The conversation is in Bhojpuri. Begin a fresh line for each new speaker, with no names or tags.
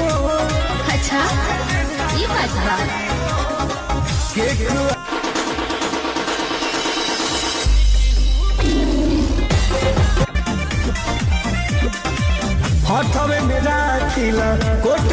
हो।
अच्छा ये बात बा।
केक हाथ में मेरा खिला कोट